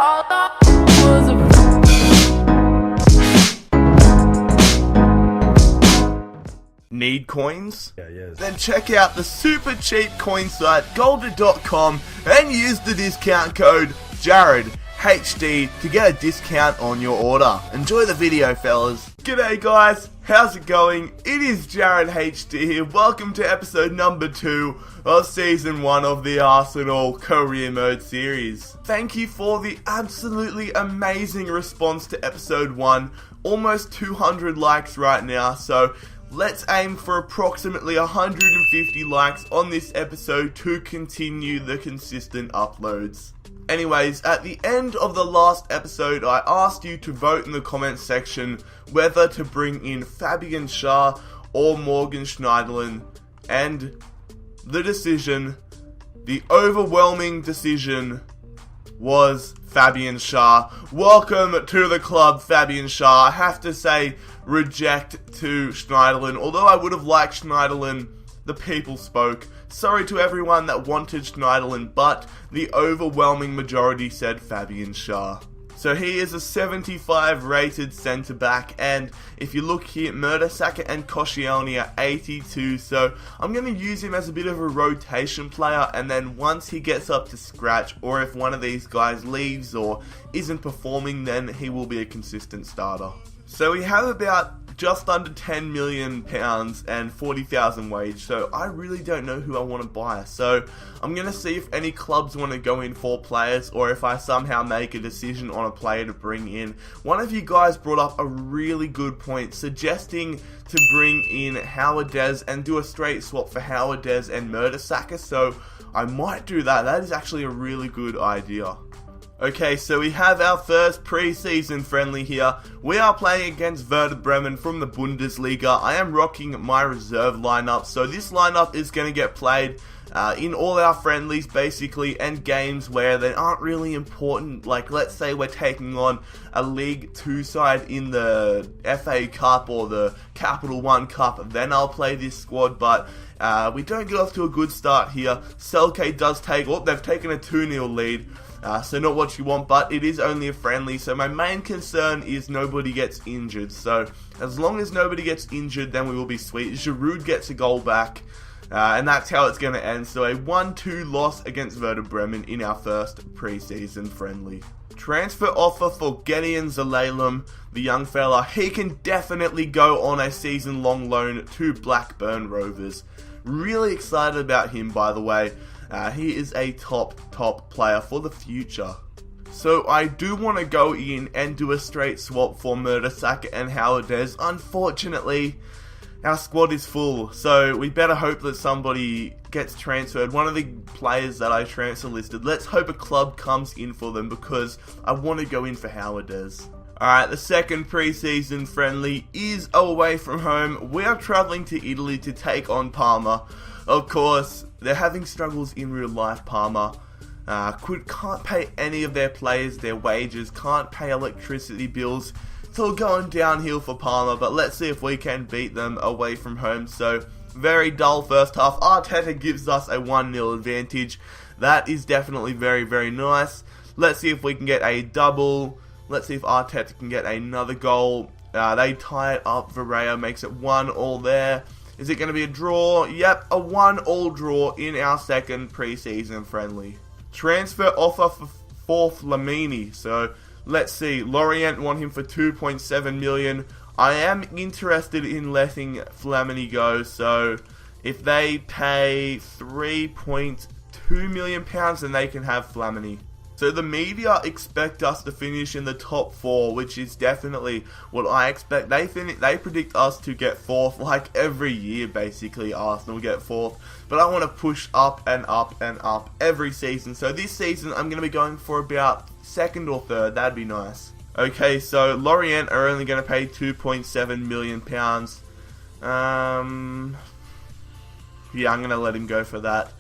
All that was a Need coins? Yeah, yes. Then check out the super cheap coin site golden.com and use the discount code JarradHD to get a discount on your order. Enjoy the video, fellas. G'day guys, how's it going? It is JarradHD here. Welcome to episode number 2 of season 1 of the Arsenal Career Mode series. Thank you for the absolutely amazing response to episode 1. Almost 200 likes right now, so let's aim for approximately 150 likes on this episode to continue the consistent uploads. Anyways, at the end of the last episode, I asked you to vote in the comments section whether to bring in Fabian Schär or Morgan Schneiderlin, and the overwhelming decision was Fabian Schär. Welcome to the club, Fabian Schär. I have to say, reject to Schneiderlin. Although I would have liked Schneiderlin, the people spoke. Sorry to everyone that wanted Schneiderlin, but the overwhelming majority said Fabian Schär. So he is a 75 rated centre back, and if you look here, Mertesacker and Koscielny are 82, so I'm going to use him as a bit of a rotation player, and then once he gets up to scratch, or if one of these guys leaves or isn't performing, then he will be a consistent starter. So we have about just under £10 million and 40,000 wage, so I really don't know who I want to buy. So I'm going to see if any clubs want to go in for players, or if I somehow make a decision on a player to bring in. One of you guys brought up a really good point, suggesting to bring in JarradHD and do a straight swap for JarradHD and Mertesacker, so I might do that. That is actually a really good idea. Okay, so we have our first pre-season friendly here. We are playing against Werder Bremen from the Bundesliga. I am rocking my reserve lineup, so this lineup is going to get played in all our friendlies basically, and games where they aren't really important. Like, let's say we're taking on a League 2 side in the FA Cup or the Capital One Cup, then I'll play this squad, but we don't get off to a good start here. Selke does take, they've taken a 2-0 lead. So not what you want, but it is only a friendly, so my main concern is nobody gets injured. So as long as nobody gets injured, then we will be sweet. Giroud gets a goal back, and that's how it's going to end. So a 1-2 loss against Werder Bremen in our first pre-season friendly. Transfer offer for Gideon Zelalem, the young fella. He can definitely go on a season-long loan to Blackburn Rovers. Really excited about him, by the way. He is a top player for the future. So I do want to go in and do a straight swap for Mertesacker and JarradHD. Unfortunately, our squad is full, so we better hope that somebody gets transferred. One of the players that I transfer listed, let's hope a club comes in for them, because I want to go in for JarradHD. Alright, the second pre-season friendly is away from home. We are travelling to Italy to take on Parma. Of course, they're having struggles in real life, Parma. Can't pay any of their players their wages, can't pay electricity bills. It's all going downhill for Parma, but let's see if we can beat them away from home. So, very dull first half. Arteta gives us a 1-0 advantage. That is definitely very, very nice. Let's see if we can get a double. Let's see if Arteta can get another goal. They tie it up. Varela makes it 1-1 there. Is it going to be a draw? Yep, a 1-1 draw in our second pre-season friendly. Transfer offer for Flamini. So, let's see. Lorient want him for 2.7 million. I am interested in letting Flamini go. So, if they pay £3.2 million, then they can have Flamini. So the media expect us to finish in the top 4, which is definitely what I expect. They predict us to get 4th, like every year basically. Arsenal get 4th, but I want to push up and up and up every season. So this season I'm going to be going for about 2nd or 3rd. That'd be nice. Okay, so Lorient are only going to pay £2.7 million. Yeah, I'm going to let him go for that.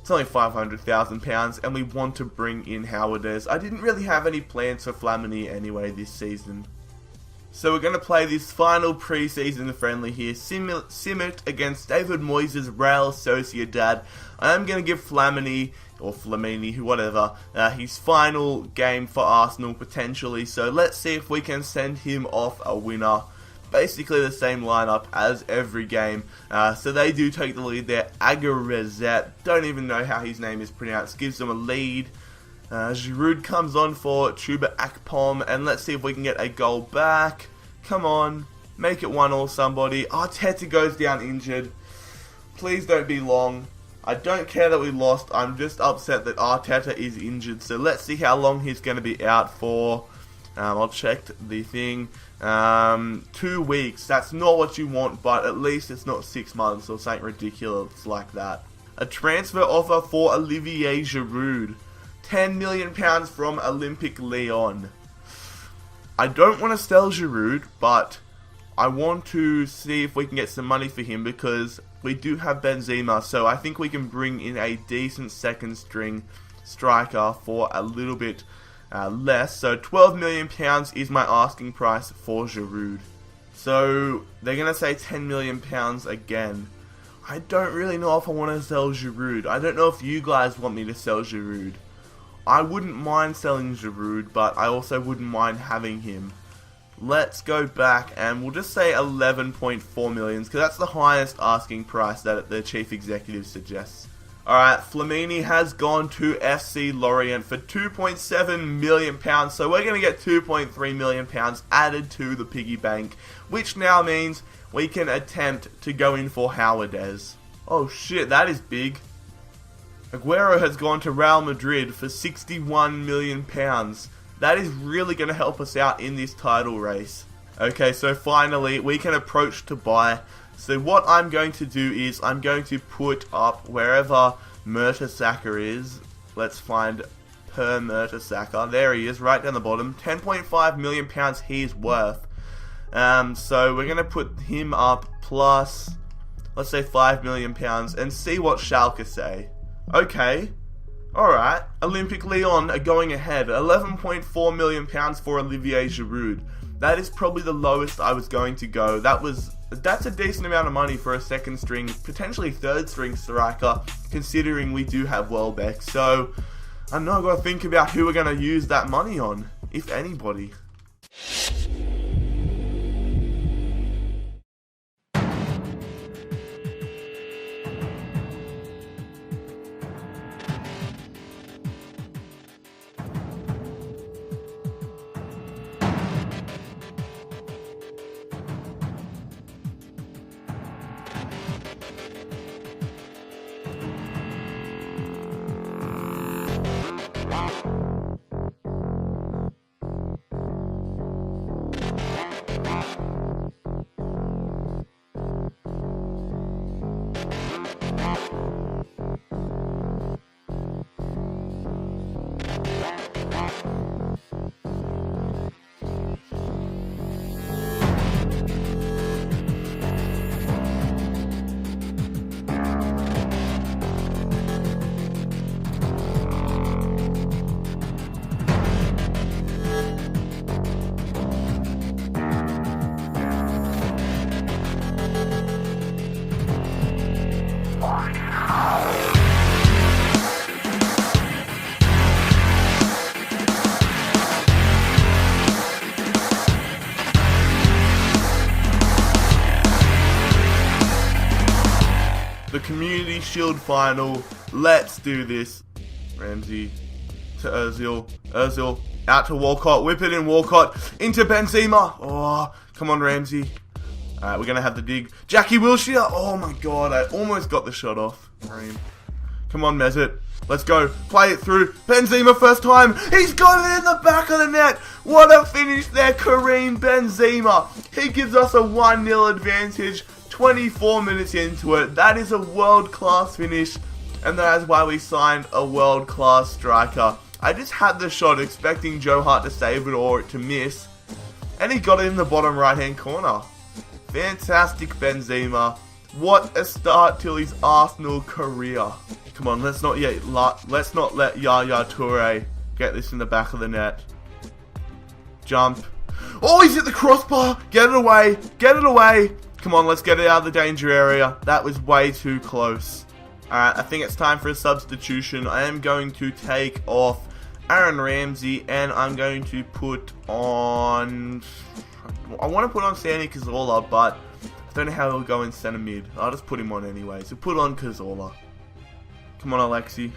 It's only £500,000, and we want to bring in JarradHD. I didn't really have any plans for Flamini anyway this season. So we're going to play this final pre-season friendly here. Simit against David Moyes' Real Sociedad. I am going to give Flamini or Flamini, whatever, his final game for Arsenal potentially. So let's see if we can send him off a winner. Basically the same lineup as every game. So they do take the lead there. Agarezet, don't even know how his name is pronounced, gives them a lead. Giroud comes on for Chuba Akpom, and let's see if we can get a goal back. Come on, make it 1-1 somebody. Arteta goes down injured. Please don't be long. I don't care that we lost, I'm just upset that Arteta is injured. So let's see how long he's going to be out for. I'll check the thing. 2 weeks. That's not what you want, but at least it's not 6 months or something ridiculous like that. A transfer offer for Olivier Giroud. £10 million from Olympique Lyon. I don't want to sell Giroud, but I want to see if we can get some money for him because we do have Benzema, so I think we can bring in a decent second string striker for a little bit less. So £12 million is my asking price for Giroud. So they're going to say £10 million again. I don't really know if I want to sell Giroud. I don't know if you guys want me to sell Giroud. I wouldn't mind selling Giroud, but I also wouldn't mind having him. Let's go back and we'll just say 11.4 million because that's the highest asking price that the chief executive suggests. Alright, Flamini has gone to FC Lorient for £2.7 million, so we're going to get £2.3 million added to the piggy bank, which now means we can attempt to go in for Howardez. Oh shit, that is big. Aguero has gone to Real Madrid for £61 million. That is really going to help us out in this title race. Okay, so finally we can approach to buy. So what I'm going to do is I'm going to put up wherever Mertesacker is. Let's find per Mertesacker. There he is, right down the bottom. £10.5 million he's worth. So we're going to put him up plus, let's say £5 million and see what Schalke say. Okay. Alright, Olympique Lyon are going ahead. £11.4 million for Olivier Giroud. That is probably the lowest I was going to go. That's a decent amount of money for a second string, potentially third string striker, considering we do have Welbeck. So, I'm not going to think about who we're going to use that money on, if anybody. The Community Shield final. Let's do this. Ramsey to Ozil. Ozil out to Walcott. Whip it in Walcott. Into Benzema. Oh, come on Ramsey. Alright, we're going to have the dig. Jackie Wilshere. Oh my god, I almost got the shot off. Come on Mesut. Let's go. Play it through. Benzema first time. He's got it in the back of the net. What a finish there, Karim Benzema. He gives us a 1-0 advantage. 24 minutes into it. That is a world-class finish. And that is why we signed a world-class striker. I just had the shot expecting Joe Hart to save it or it to miss. And he got it in the bottom right-hand corner. Fantastic Benzema. What a start to his Arsenal career. Come on, let's not let Yaya Toure get this in the back of the net. Jump. Oh, he's hit the crossbar. Get it away. Get it away. Come on, let's get it out of the danger area. That was way too close. Alright, I think it's time for a substitution. I am going to take off Aaron Ramsey, and I'm going to put on... I want to put on Sandy Cazorla, but I don't know how he'll go in centre mid. I'll just put him on anyway. So put on Cazorla. Come on, Alexi.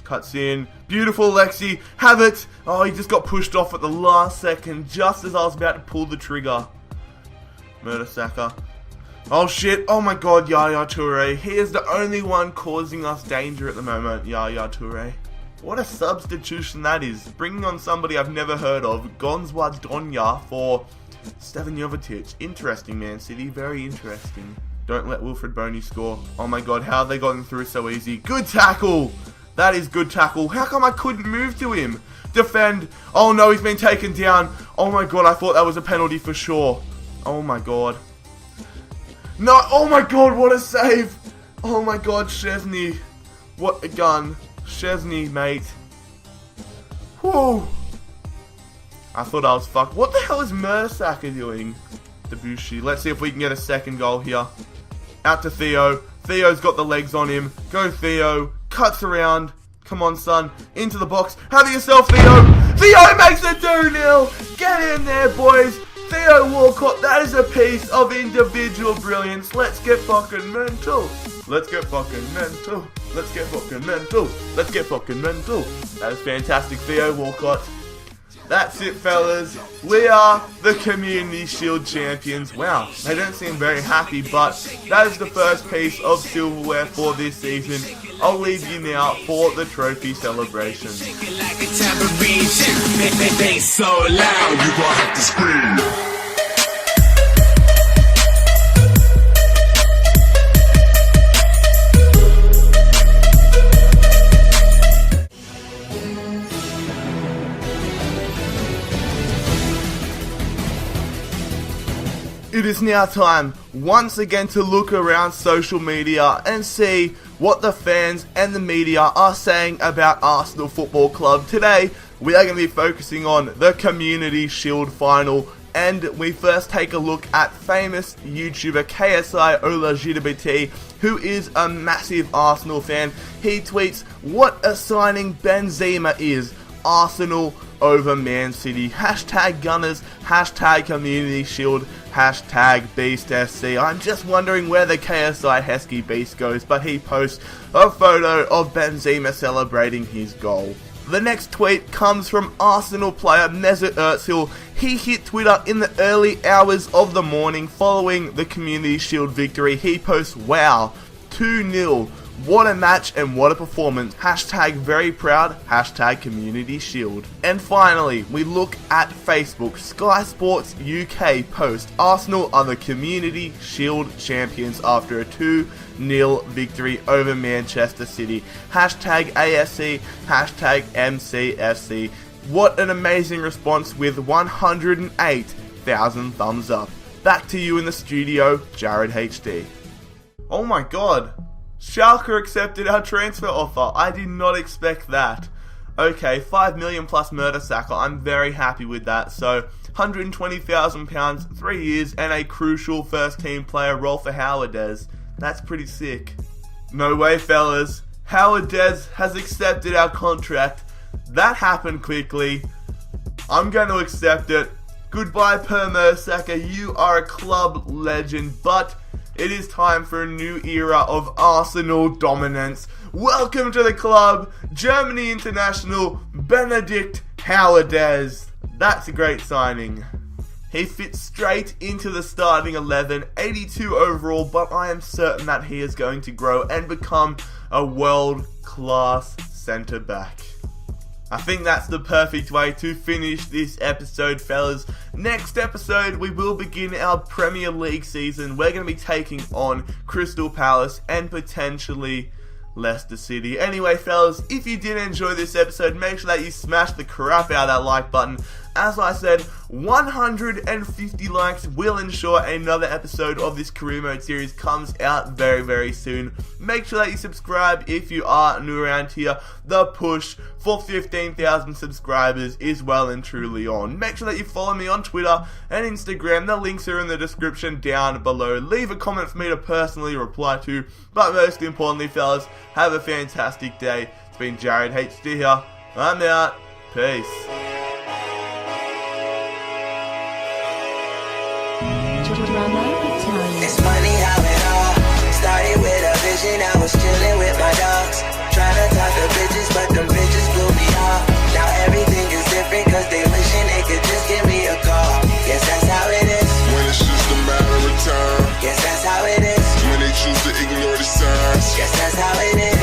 Cuts in. Beautiful, Alexi. Have it. Oh, he just got pushed off at the last second, just as I was about to pull the trigger. Mertesacker. Oh shit, oh my god, Yaya Toure. He is the only one causing us danger at the moment, Yaya Toure. What a substitution that is. Bringing on somebody I've never heard of, Gonzwa Donya, for Stevan Jovetic. Interesting, Man City, very interesting. Don't let Wilfred Boney score. Oh my god, how have they gotten through so easy? Good tackle! That is good tackle. How come I couldn't move to him? Defend. Oh no, he's been taken down. Oh my god, I thought that was a penalty for sure. Oh my god. No, oh my god, what a save! Oh my god, Szczesny. What a gun. Szczesny, mate. Whoa. I thought I was fucked. What the hell is Mertesacker doing? Debussy. Let's see if we can get a second goal here. Out to Theo. Theo's got the legs on him. Go Theo. Cuts around. Come on, son. Into the box. Have it yourself, Theo. Theo makes it 2-0. Get in there, boys. Theo Walcott, that is a piece of individual brilliance. Let's get fucking mental. Let's get fucking mental. Let's get fucking mental. Let's get fucking mental. That is fantastic, Theo Walcott. That's it, fellas. We are the Community Shield champions. Wow, they don't seem very happy, but that is the first piece of silverware for this season. I'll leave you now for the trophy celebration. They so loud, you gon' have to scream. It is now time once again to look around social media and see what the fans and the media are saying about Arsenal Football Club. Today, we are going to be focusing on the Community Shield final, and we first take a look at famous YouTuber KSI Olajidabiti, who is a massive Arsenal fan. He tweets, "What a signing Benzema is. Arsenal over Man City. Hashtag Gunners, hashtag Community Shield, hashtag Beast SC. I'm just wondering where the KSI Heskey Beast goes, but he posts a photo of Benzema celebrating his goal. The next tweet comes from Arsenal player Mesut Özil. He hit Twitter in the early hours of the morning following the Community Shield victory. He posts, "Wow, 2-0. What a match and what a performance. Hashtag very proud. Hashtag Community Shield." And finally, we look at Facebook. Sky Sports UK post, "Arsenal are the Community Shield champions after a 2-0 victory over Manchester City. Hashtag ASC. Hashtag MCSC." What an amazing response with 108,000 thumbs up. Back to you in the studio, JarradHD. Oh my god. Schalke accepted our transfer offer. I did not expect that. Okay, 5 million plus Mertesacker. I'm very happy with that. So, £120,000, 3 years, and a crucial first team player role for JarradHD. That's pretty sick. No way, fellas. JarradHD has accepted our contract. That happened quickly. I'm going to accept it. Goodbye, Per Mertesacker. You are a club legend, but it is time for a new era of Arsenal dominance. Welcome to the club, Germany international, Benedict JarradHD. That's a great signing. He fits straight into the starting 11, 82 overall, but I am certain that he is going to grow and become a world-class centre-back. I think that's the perfect way to finish this episode, fellas. Next episode, we will begin our Premier League season. We're going to be taking on Crystal Palace and potentially Leicester City. Anyway, fellas, if you did enjoy this episode, make sure that you smash the crap out of that like button. as I said, 150 likes will ensure another episode of this career mode series comes out very, very soon. Make sure that you subscribe if you are new around here. The push for 15,000 subscribers is well and truly on. Make sure that you follow me on Twitter and Instagram. The links are in the description down below. Leave a comment for me to personally reply to. But most importantly, fellas, have a fantastic day. It's been JarradHD here. I'm out. Peace. It's funny how it all started with a vision. I was chilling with my dogs, trying to talk to bitches, but them bitches blew me off. Now everything is different, cause they wishing they could just give me a call. Guess that's how it is. When it's just a matter of time. Guess that's how it is. When they choose to ignore the signs. Guess that's how it is.